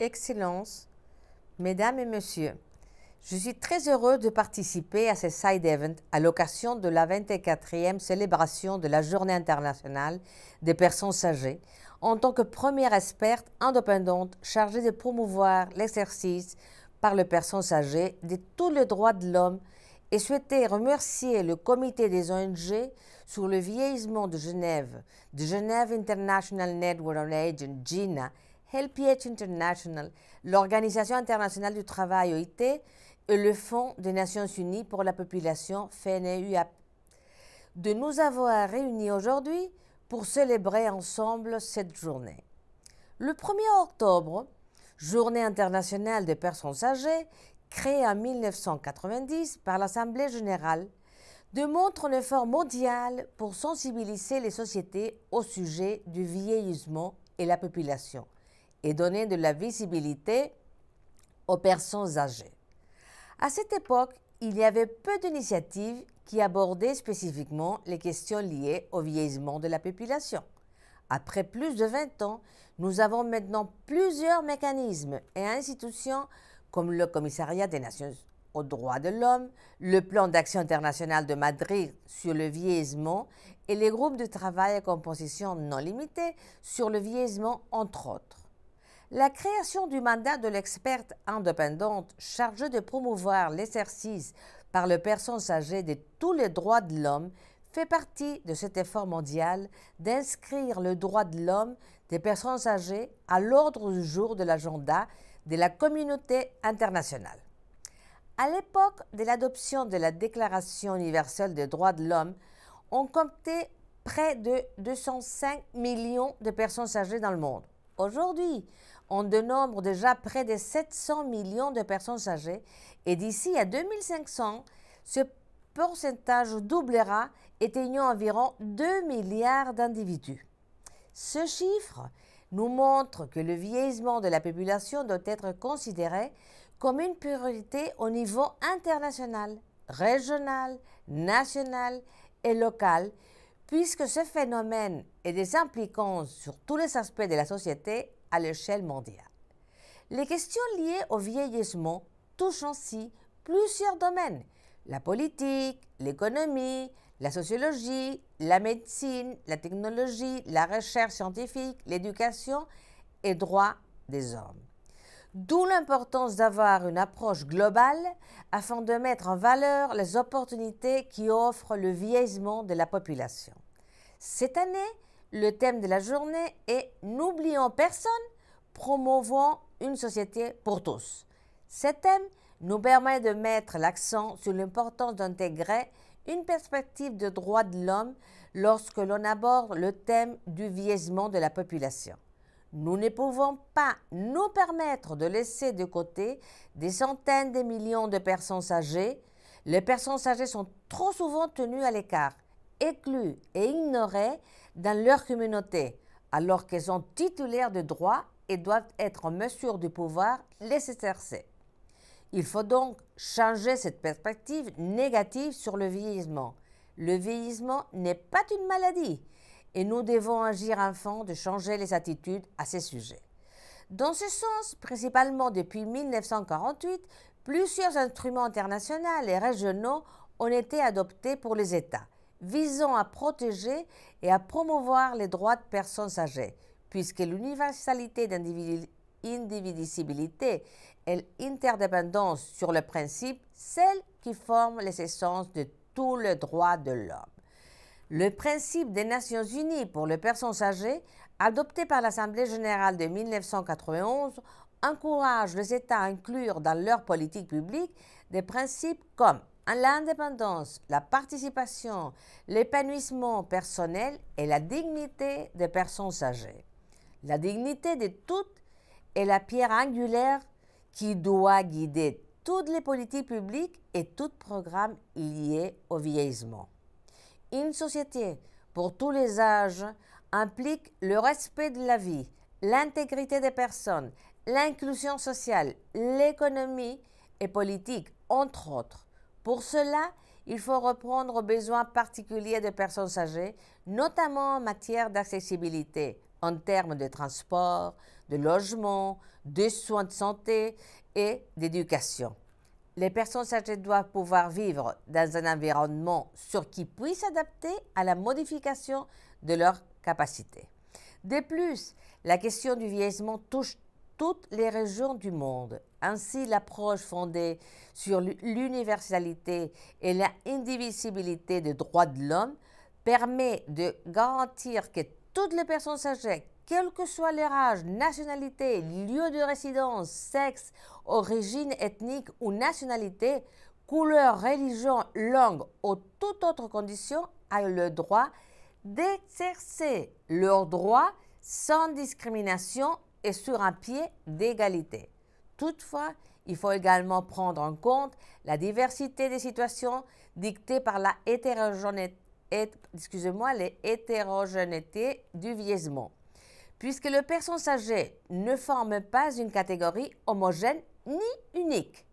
Excellences, Mesdames et Messieurs, je suis très heureux de participer à ce side event à l'occasion de la 24e célébration de la Journée internationale des personnes âgées, en tant que première experte indépendante chargée de promouvoir l'exercice par les personnes âgées de tous les droits de l'homme et souhaiter remercier le comité des ONG sur le vieillissement de Genève International Network on Aging, GINA, HelpAge International, l'Organisation internationale du travail OIT et le Fonds des Nations Unies pour la population FNUAP de nous avoir réunis aujourd'hui pour célébrer ensemble cette journée. Le 1er octobre, Journée internationale des personnes âgées, créée en 1990 par l'Assemblée générale, démontre un effort mondial pour sensibiliser les sociétés au sujet du vieillissement et la population et donner de la visibilité aux personnes âgées. À cette époque, il y avait peu d'initiatives qui abordaient spécifiquement les questions liées au vieillissement de la population. Après plus de 20 ans, nous avons maintenant plusieurs mécanismes et institutions comme le Commissariat des Nations aux droits de l'homme, le Plan d'action international de Madrid sur le vieillissement et les groupes de travail à composition non limitée sur le vieillissement, entre autres. La création du mandat de l'experte indépendante chargée de promouvoir l'exercice par les personnes âgées de tous les droits de l'homme fait partie de cet effort mondial d'inscrire le droit de l'homme des personnes âgées à l'ordre du jour de l'agenda de la communauté internationale. À l'époque de l'adoption de la Déclaration universelle des droits de l'homme, on comptait près de 205 millions de personnes âgées dans le monde. Aujourd'hui, on dénombre déjà près de 700 millions de personnes âgées et d'ici à 2500, ce pourcentage doublera, atteignant environ 2 milliards d'individus. Ce chiffre nous montre que le vieillissement de la population doit être considéré comme une priorité au niveau international, régional, national et local, puisque ce phénomène a des implications sur tous les aspects de la société à l'échelle mondiale. Les questions liées au vieillissement touchent ainsi plusieurs domaines: la politique, l'économie, la sociologie, la médecine, la technologie, la recherche scientifique, l'éducation et droits des hommes. D'où l'importance d'avoir une approche globale afin de mettre en valeur les opportunités qui offre le vieillissement de la population. Cette année, le thème de la journée est « N'oublions personne, promouvons une société pour tous ». Ce thème nous permet de mettre l'accent sur l'importance d'intégrer une perspective de droits de l'homme lorsque l'on aborde le thème du vieillissement de la population. Nous ne pouvons pas nous permettre de laisser de côté des centaines de millions de personnes âgées. Les personnes âgées sont trop souvent tenues à l'écart, exclues et ignorées dans leur communauté, alors qu'elles sont titulaires de droits et doivent être en mesure de pouvoir les exercer. Il faut donc changer cette perspective négative sur le vieillissement. Le vieillissement n'est pas une maladie et nous devons agir afin de changer les attitudes à ce sujet. Dans ce sens, principalement depuis 1948, plusieurs instruments internationaux et régionaux ont été adoptés pour les États, visant à protéger et à promouvoir les droits de personnes âgées, puisque l'universalité d'indivisibilité et l'interdépendance sur le principe, celles qui forment les essences de tous les droits de l'homme. Le principe des Nations Unies pour les personnes âgées, adopté par l'Assemblée générale de 1991, encourage les États à inclure dans leur politique publique des principes comme l'indépendance, la participation, l'épanouissement personnel et la dignité des personnes âgées. La dignité de toutes est la pierre angulaire qui doit guider toutes les politiques publiques et tout programme lié au vieillissement. Une société pour tous les âges implique le respect de la vie, l'intégrité des personnes, l'inclusion sociale, l'économie et politique, entre autres. Pour cela, il faut répondre aux besoins particuliers des personnes âgées, notamment en matière d'accessibilité, en termes de transport, de logement, de soins de santé et d'éducation. Les personnes âgées doivent pouvoir vivre dans un environnement sûr qui puisse s'adapter à la modification de leurs capacités. De plus, la question du vieillissement touche toutes les régions du monde. Ainsi, l'approche fondée sur l'universalité et l'indivisibilité des droits de l'homme permet de garantir que toutes les personnes âgées, quel que soit leur âge, nationalité, lieu de résidence, sexe, origine ethnique ou nationalité, couleur, religion, langue ou toute autre condition, aient le droit d'exercer leurs droits sans discrimination et sur un pied d'égalité. Toutefois, il faut également prendre en compte la diversité des situations dictées par la hétérogénéité du vieillissement, puisque les personnes âgées ne forment pas une catégorie homogène ni unique.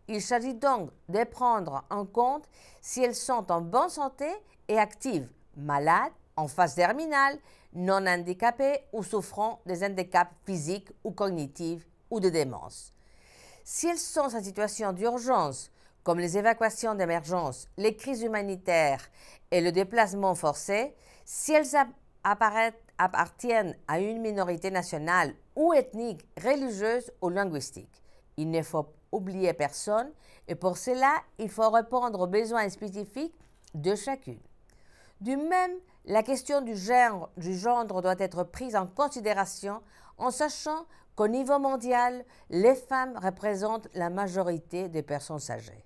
Il s'agit donc de prendre en compte si elles sont en bonne santé et actives, malades, en phase terminale, non handicapées ou souffrant des handicaps physiques ou cognitifs ou de démence. Si elles sont en situation d'urgence, comme les évacuations d'urgence, les crises humanitaires et le déplacement forcé, si elles appartiennent à une minorité nationale ou ethnique, religieuse ou linguistique. Il ne faut oublier personne et pour cela, il faut répondre aux besoins spécifiques de chacune. Du même, la question du genre doit être prise en considération en sachant qu'au niveau mondial, les femmes représentent la majorité des personnes âgées.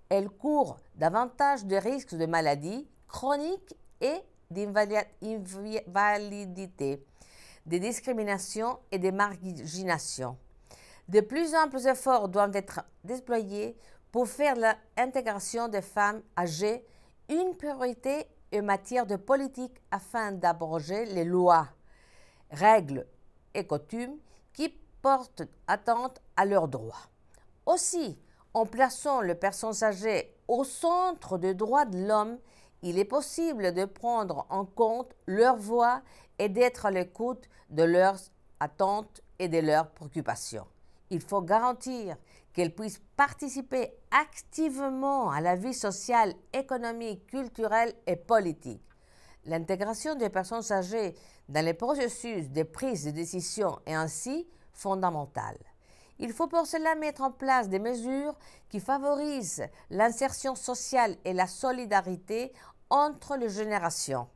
Elles courent davantage de risques de maladies chroniques et d'invalidité, de discrimination et de margination. De plus amples efforts doivent être déployés pour faire l'intégration des femmes âgées une priorité en matière de politique afin d'abroger les lois, règles et coutumes qui portent atteinte à leurs droits. Aussi, en plaçant les personnes âgées au centre des droits de l'homme, il est possible de prendre en compte leur voix et d'être à l'écoute de leurs attentes et de leurs préoccupations. Il faut garantir qu'elles puissent participer activement à la vie sociale, économique, culturelle et politique. L'intégration des personnes âgées dans les processus de prise de décision est ainsi fondamentale. Il faut pour cela mettre en place des mesures qui favorisent l'insertion sociale et la solidarité entre les générations.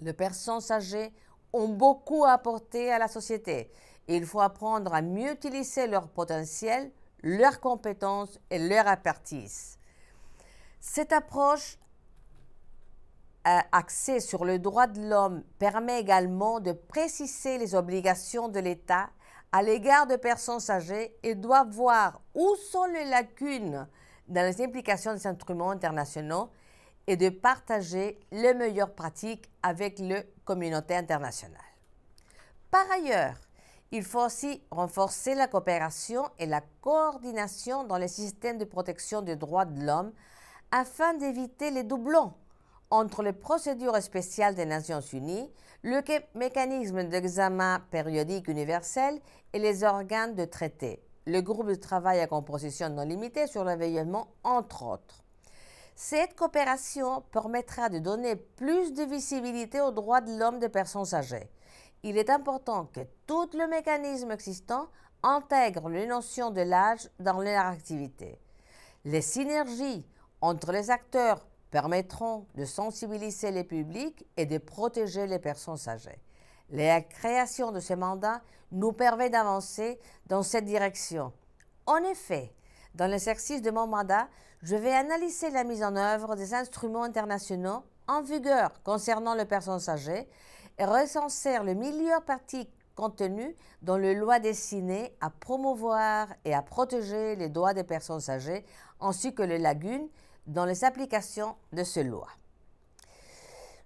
Les personnes âgées ont beaucoup à apporter à la société et il faut apprendre à mieux utiliser leur potentiel, leurs compétences et leur expertise. Cette approche axée sur le droit de l'homme permet également de préciser les obligations de l'État à l'égard de personnes âgées et doit voir où sont les lacunes dans les implications des instruments internationaux et de partager les meilleures pratiques avec les communautés internationales. Par ailleurs, il faut aussi renforcer la coopération et la coordination dans les systèmes de protection des droits de l'homme afin d'éviter les doublons entre les procédures spéciales des Nations Unies, le mécanisme d'examen périodique universel et les organes de traité, le groupe de travail à composition non limitée sur le vieillissement, entre autres. Cette coopération permettra de donner plus de visibilité aux droits de l'homme des personnes âgées. Il est important que tous les mécanismes existants intègrent les notions de l'âge dans leur activité. Les synergies entre les acteurs permettront de sensibiliser les publics et de protéger les personnes âgées. La création de ce mandat nous permet d'avancer dans cette direction. En effet, dans l'exercice de mon mandat, je vais analyser la mise en œuvre des instruments internationaux en vigueur concernant les personnes âgées et recenser les meilleures pratiques contenues dans les lois destinées à promouvoir et à protéger les droits des personnes âgées ainsi que les lacunes dans les applications de ces lois.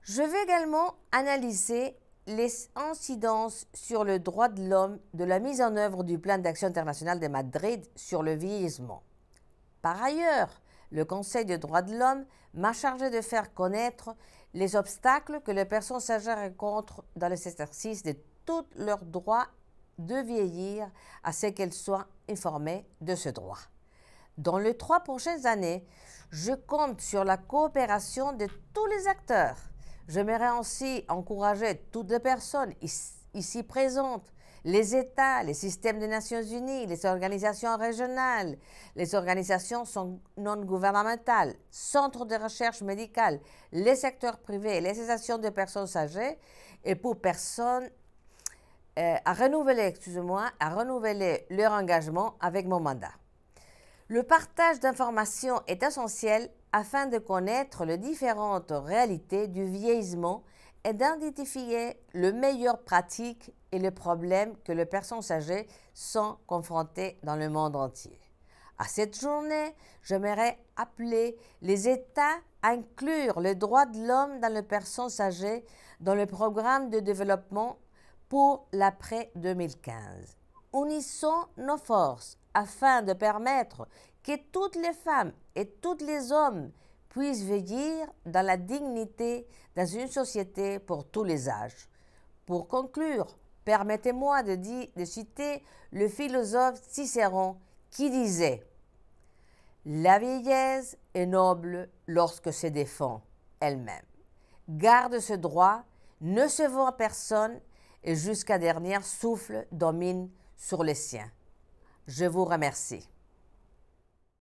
Je vais également analyser les incidences sur le droit de l'homme de la mise en œuvre du plan d'action international de Madrid sur le vieillissement. Par ailleurs, le Conseil des droits de l'homme m'a chargé de faire connaître les obstacles que les personnes âgées rencontrent dans l'exercice de tous leurs droits de vieillir, à ce qu'elles soient informées de ce droit. Dans les 3 prochaines années, je compte sur la coopération de tous les acteurs. J'aimerais aussi encourager toutes les personnes ici présentes, les États, les systèmes des Nations Unies, les organisations régionales, les organisations non gouvernementales, centres de recherche médicale, les secteurs privés, les associations de personnes âgées et pour personnes à renouveler leur engagement avec mon mandat. Le partage d'informations est essentiel afin de connaître les différentes réalités du vieillissement et d'identifier les meilleures pratiques et les problèmes que les personnes âgées sont confrontées dans le monde entier. À cette journée, j'aimerais appeler les États à inclure les droits de l'homme dans les personnes âgées dans le programme de développement pour l'après 2015. Unissons nos forces afin de permettre que toutes les femmes et tous les hommes puissent vieillir dans la dignité dans une société pour tous les âges. Pour conclure, permettez-moi de citer le philosophe Cicéron qui disait « La vieillesse est noble lorsque se défend elle-même. Garde ce droit, ne se vend à personne et jusqu'à dernier souffle domine sur les siens. » Je vous remercie.